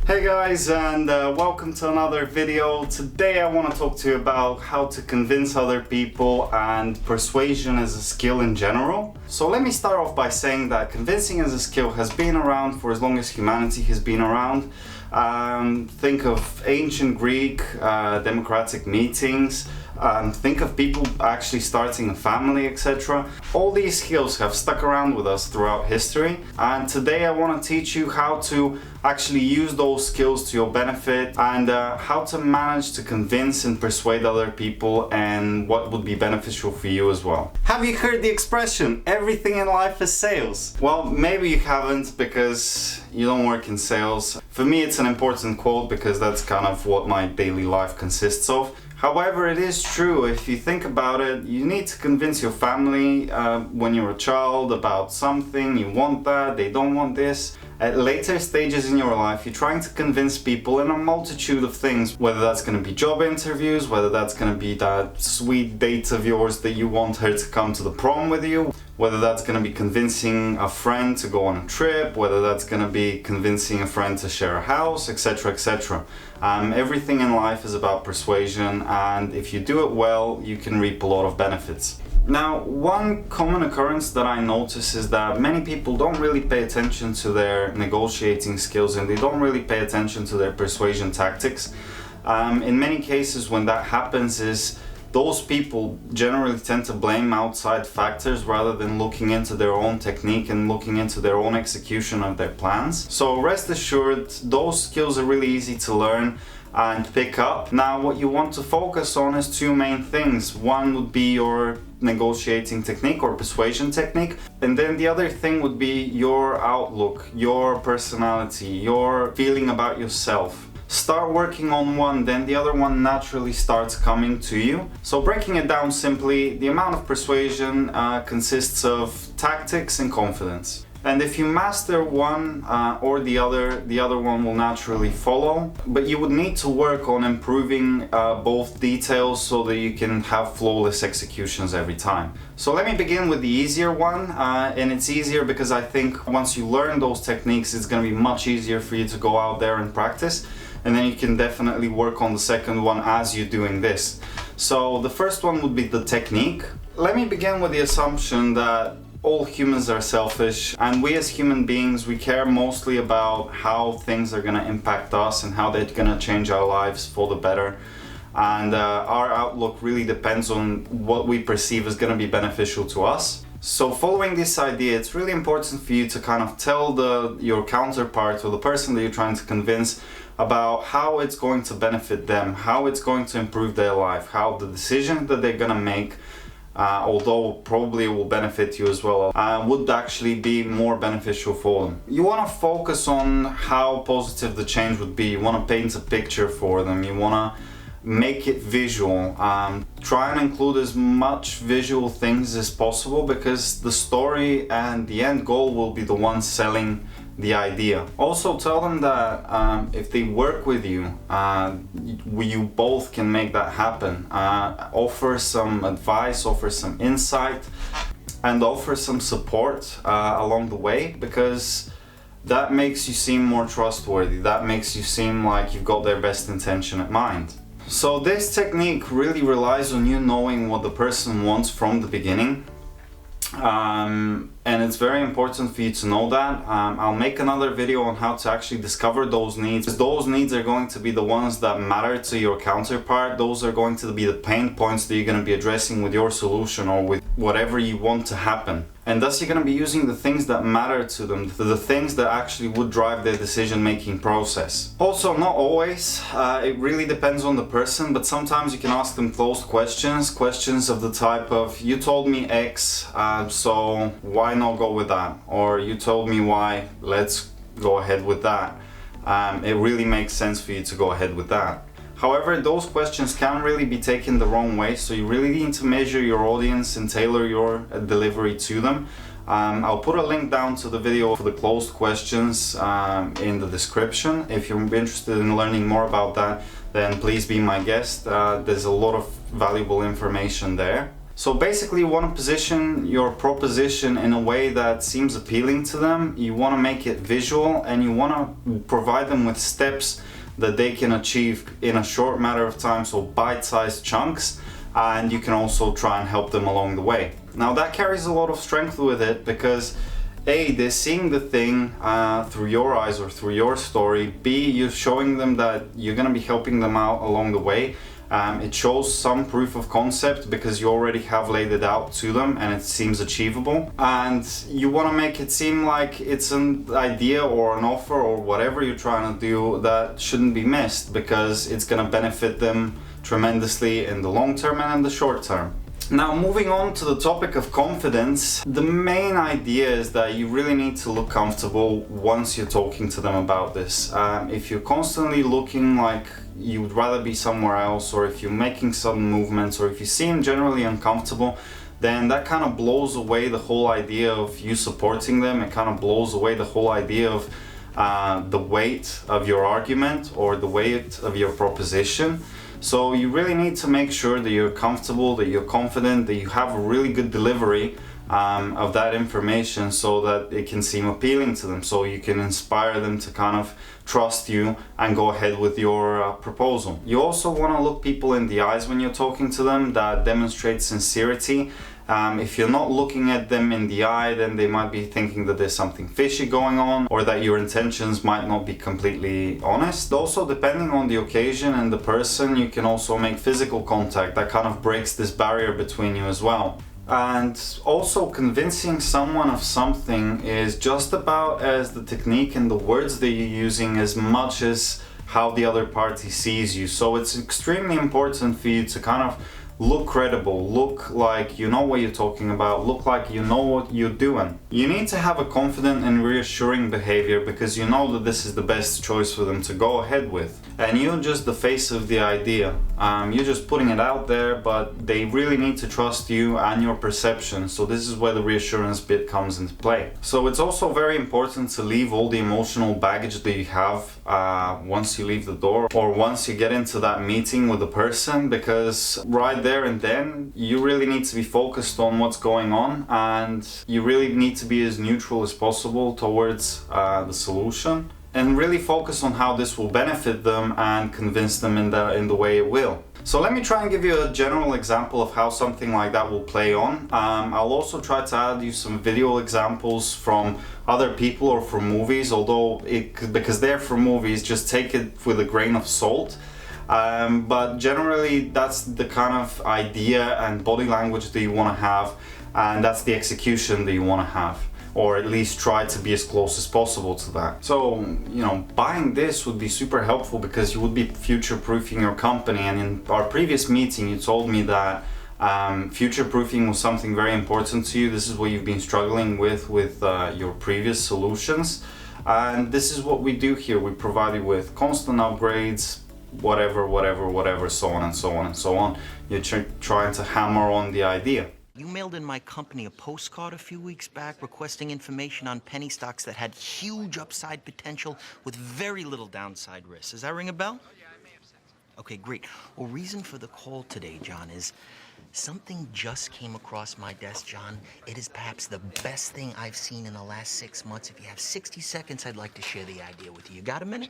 Hey guys, and welcome to another video. Today I want to talk to you about how to convince other people and persuasion as a skill in general. So let me start off by saying that convincing as a skill has been around for as long as humanity has been around. Think of ancient Greek democratic meetings. Think of people actually starting a family, etc. All these skills have stuck around with us throughout history, and today I want to teach you how to actually use those skills to your benefit and how to manage to convince and persuade other people and what would be beneficial for you as well. Have you heard the expression, everything in life is sales? Well, maybe you haven't because you don't work in sales. For me, it's an important quote because that's kind of what my daily life consists of. However, it is true. If you think about it, you need to convince your family when you're a child about something. You want that, they don't want this. At later stages in your life, you're trying to convince people in a multitude of things, whether that's going to be job interviews, whether that's going to be that sweet date of yours that you want her to come to the prom with you, whether that's going to be convincing a friend to go on a trip, whether that's going to be convincing a friend to share a house, etc., etc. Everything in life is about persuasion, and if you do it well, you can reap a lot of benefits. Now, one common occurrence that I notice is that many people don't really pay attention to their negotiating skills and they don't really pay attention to their persuasion tactics. In many cases, when that happens, is those people generally tend to blame outside factors rather than looking into their own technique and looking into their own execution of their plans. So rest assured, those skills are really easy to learn and pick up. Now, what you want to focus on is two main things. One would be your negotiating technique or persuasion technique, and then the other thing would be your outlook, your personality, your feeling about yourself. Start working on one, then the other one naturally starts coming to you. So breaking it down simply, the amount of persuasion consists of tactics and confidence. And if you master one or the other one will naturally follow. But you would need to work on improving both details so that you can have flawless executions every time. So let me begin with the easier one, and it's easier because I think once you learn those techniques, it's going to be much easier for you to go out there and practice. And then you can definitely work on the second one as you're doing this. So the first one would be the technique. Let me begin with the assumption that all humans are selfish, and we as human beings, we care mostly about how things are going to impact us and how they're going to change our lives for the better. And our outlook really depends on what we perceive as going to be beneficial to us. So following this idea, it's really important for you to kind of tell your counterpart or the person that you're trying to convince about how it's going to benefit them, how it's going to improve their life, how the decision that they're going to make, although probably will benefit you as well, would actually be more beneficial for them. You want to focus on how positive the change would be. You want to paint a picture for them. You want to make it visual. Try and include as much visual things as possible because the story and the end goal will be the one selling the idea. Also tell them that if they work with you, you both can make that happen. Offer some advice, offer some insight, and offer some support along the way, because that makes you seem more trustworthy. That makes you seem like you've got their best intention at mind. So this technique really relies on you knowing what the person wants from the beginning. And it's very important for you to know that. I'll make another video on how to actually discover those needs. Those needs are going to be the ones that matter to your counterpart. Those are going to be the pain points that you're going to be addressing with your solution or with whatever you want to happen. And thus you're going to be using the things that matter to them, the things that actually would drive their decision-making process. Also, not always, it really depends on the person, but sometimes you can ask them closed questions of the type of, you told me X, so why not go with that? Or you told me Y, let's go ahead with that. It really makes sense for you to go ahead with that. However, those questions can really be taken the wrong way, so you really need to measure your audience and tailor your delivery to them. I'll put a link down to the video for the closed questions in the description. If you're interested in learning more about that, then please be my guest. There's a lot of valuable information there. So basically you want to position your proposition in a way that seems appealing to them. You want to make it visual, and you want to provide them with steps that they can achieve in a short matter of time, so bite-sized chunks, and you can also try and help them along the way. Now that carries a lot of strength with it, because A, they're seeing the thing through your eyes or through your story. B, you're showing them that you're going to be helping them out along the way. It shows some proof of concept because you already have laid it out to them and it seems achievable. And you want to make it seem like it's an idea or an offer or whatever you're trying to do that shouldn't be missed, because it's going to benefit them tremendously in the long term and in the short term. Now, moving on to the topic of confidence, the main idea is that you really need to look comfortable once you're talking to them about this. If you're constantly looking like you would rather be somewhere else, or if you're making sudden movements, or if you seem generally uncomfortable, then that kind of blows away the whole idea of you supporting them. It kind of blows away the whole idea of the weight of your argument or the weight of your proposition. So you really need to make sure that you're comfortable, that you're confident, that you have a really good delivery of that information, so that it can seem appealing to them, so you can inspire them to kind of trust you and go ahead with your proposal. You also want to look people in the eyes when you're talking to them. That demonstrates sincerity. If you're not looking at them in the eye, then they might be thinking that there's something fishy going on, or that your intentions might not be completely honest. Also, depending on the occasion and the person, you can also make physical contact. That kind of breaks this barrier between you as well. And also, convincing someone of something is just about as the technique and the words that you're using as much as how the other party sees you. So it's extremely important for you to kind of look credible, look like you know what you're talking about, look like you know what you're doing. You need to have a confident and reassuring behavior, because you know that this is the best choice for them to go ahead with. And you're just the face of the idea. You're just putting it out there, but they really need to trust you and your perception. So this is where the reassurance bit comes into play. So it's also very important to leave all the emotional baggage that you have once you leave the door, or once you get into that meeting with the person, because right there and then you really need to be focused on what's going on, and you really need to be as neutral as possible towards the solution, and really focus on how this will benefit them and convince them in the way it will. So let me try and give you a general example of how something like that will play on. I'll also try to add you some video examples from other people or from movies, although because they're from movies, just take it with a grain of salt. But generally that's the kind of idea and body language that you want to have, and that's the execution that you want to have, or at least try to be as close as possible to that. So, you know, buying this would be super helpful because you would be future-proofing your company. And in our previous meeting, you told me that future-proofing was something very important to you. This is what you've been struggling with your previous solutions. And this is what we do here. We provide you with constant upgrades, whatever, so on and so on and so on. You're trying to hammer on the idea. You mailed in my company a postcard a few weeks back requesting information on penny stocks that had huge upside potential with very little downside risk. Does that ring a bell? Okay, great. Well, reason for the call today, John, is something just came across my desk, John. It is perhaps the best thing I've seen in the last 6 months. If you have 60 seconds, I'd like to share the idea with you. You got a minute?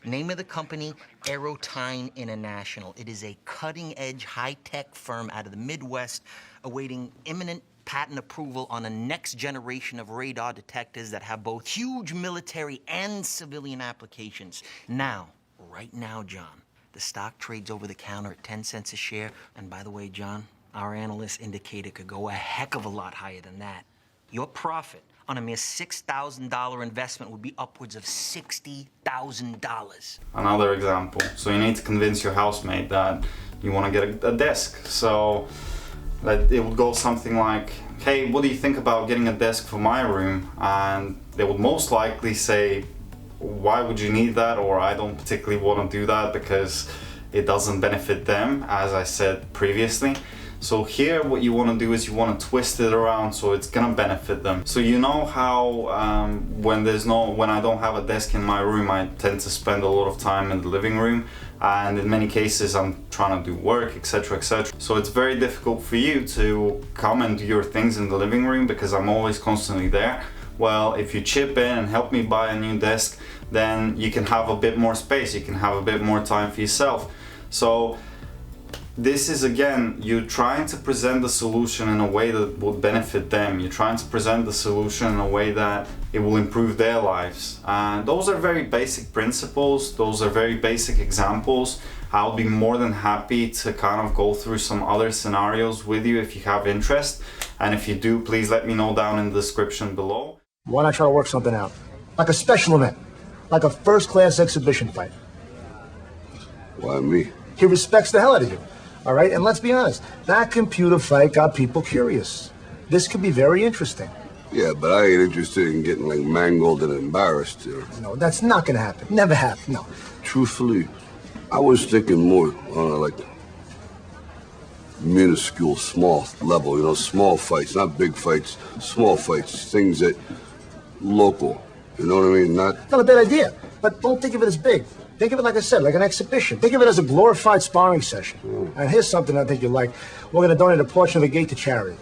Name of the company, Aerotine International. It is a cutting-edge, high-tech firm out of the Midwest awaiting imminent patent approval on a next generation of radar detectors that have both huge military and civilian applications. Now, right now, John, the stock trades over the counter at 10 cents a share. And by the way, John, our analysts indicate it could go a heck of a lot higher than that. Your profit on a mere $6,000 investment would be upwards of $60,000. Another example. So you need to convince your housemate that you want to get a desk. So that it would go something like, hey, what do you think about getting a desk for my room? And they would most likely say, why would you need that? Or I don't particularly want to do that because it doesn't benefit them, as I said previously. So here what you want to do is you want to twist it around so it's gonna benefit them. So you know how when I don't have a desk in my room, I tend to spend a lot of time in the living room, and in many cases I'm trying to do work, etc, etc. So it's very difficult for you to come and do your things in the living room because I'm always constantly there. Well, if you chip in and help me buy a new desk, then you can have a bit more space, you can have a bit more time for yourself. So this is, again, you're trying to present the solution in a way that will benefit them. You're trying to present the solution in a way that it will improve their lives. And those are very basic principles, those are very basic examples. I'll be more than happy to kind of go through some other scenarios with you if you have interest. And if you do, please let me know down in the description below. Why not try to work something out? Like a special event, like a first-class exhibition fight. Why me? He respects the hell out of you. All right, and let's be honest, that computer fight got people curious. This could be very interesting. Yeah, but I ain't interested in getting like mangled and embarrassed. No, that's not gonna happen. Never happen, no. Truthfully, I was thinking more on a like minuscule, small level, you know, small fights, not big fights, small fights, things that local, you know what I mean? Not a bad idea, but don't think of it as big. Think of it, like I said, like an exhibition. Think of it as a glorified sparring session. And here's something I think you like. We're going to donate a portion of the gate to charity.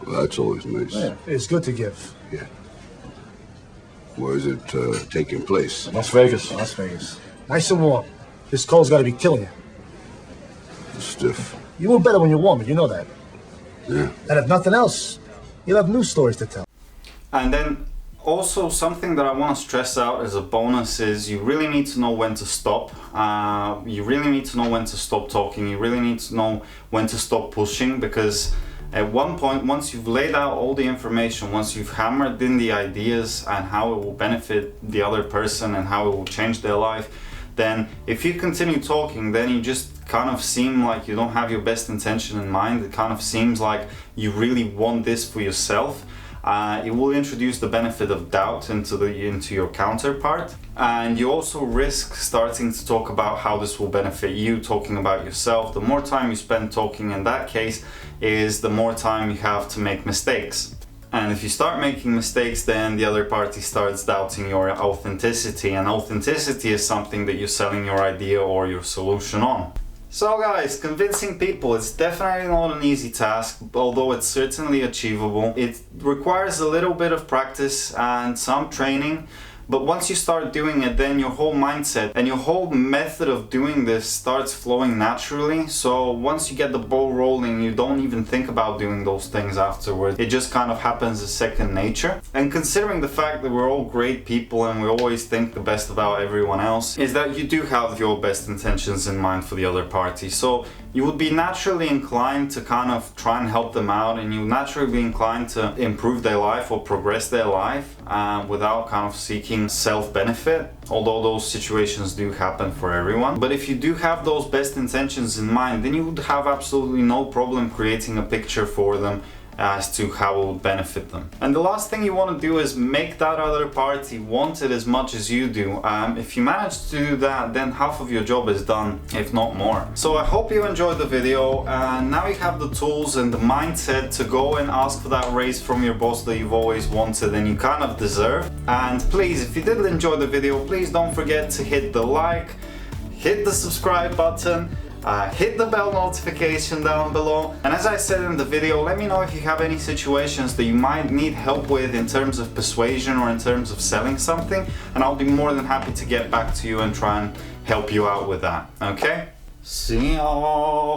Well, that's always nice. Yeah, it's good to give. Yeah. Where is it taking place? Las Vegas. Las Vegas. Nice and warm. This cold's got to be killing you. Stiff. You will better when you're warmer, you know that. Yeah. And if nothing else, you'll have news stories to tell. And then also something that I want to stress out as a bonus is you really need to know when to stop. You really need to know when to stop talking. You really need to know when to stop pushing, because at one point, once you've laid out all the information, once you've hammered in the ideas and how it will benefit the other person and how it will change their life, then if you continue talking, then you just kind of seem like you don't have your best intention in mind. It kind of seems like you really want this for yourself. It will introduce the benefit of doubt into your counterpart, and you also risk starting to talk about how this will benefit you, talking about yourself. The more time you spend talking in that case is the more time you have to make mistakes. And if you start making mistakes, then the other party starts doubting your authenticity, and authenticity is something that you're selling your idea or your solution on. So guys, convincing people is definitely not an easy task, although it's certainly achievable. It requires a little bit of practice and some training, but once you start doing it, then your whole mindset and your whole method of doing this starts flowing naturally. So once you get the ball rolling, you don't even think about doing those things afterwards. It just kind of happens as second nature. And considering the fact that we're all great people and we always think the best about everyone else, is that you do have your best intentions in mind for the other party. So you would be naturally inclined to kind of try and help them out, and you would naturally be inclined to improve their life or progress their life without kind of seeking self-benefit, although those situations do happen for everyone. But if you do have those best intentions in mind, then you would have absolutely no problem creating a picture for them as to how it would benefit them. And the last thing you want to do is make that other party want it as much as you do. If you manage to do that, then half of your job is done, if not more. So I hope you enjoyed the video, and now you have the tools and the mindset to go and ask for that raise from your boss that you've always wanted and you kind of deserve. And please, if you did enjoy the video, please don't forget to hit the like, hit the subscribe button, hit the bell notification down below, and as I said in the video, let me know if you have any situations that you might need help with in terms of persuasion or in terms of selling something, and I'll be more than happy to get back to you and try and help you out with that. Okay? See y'all!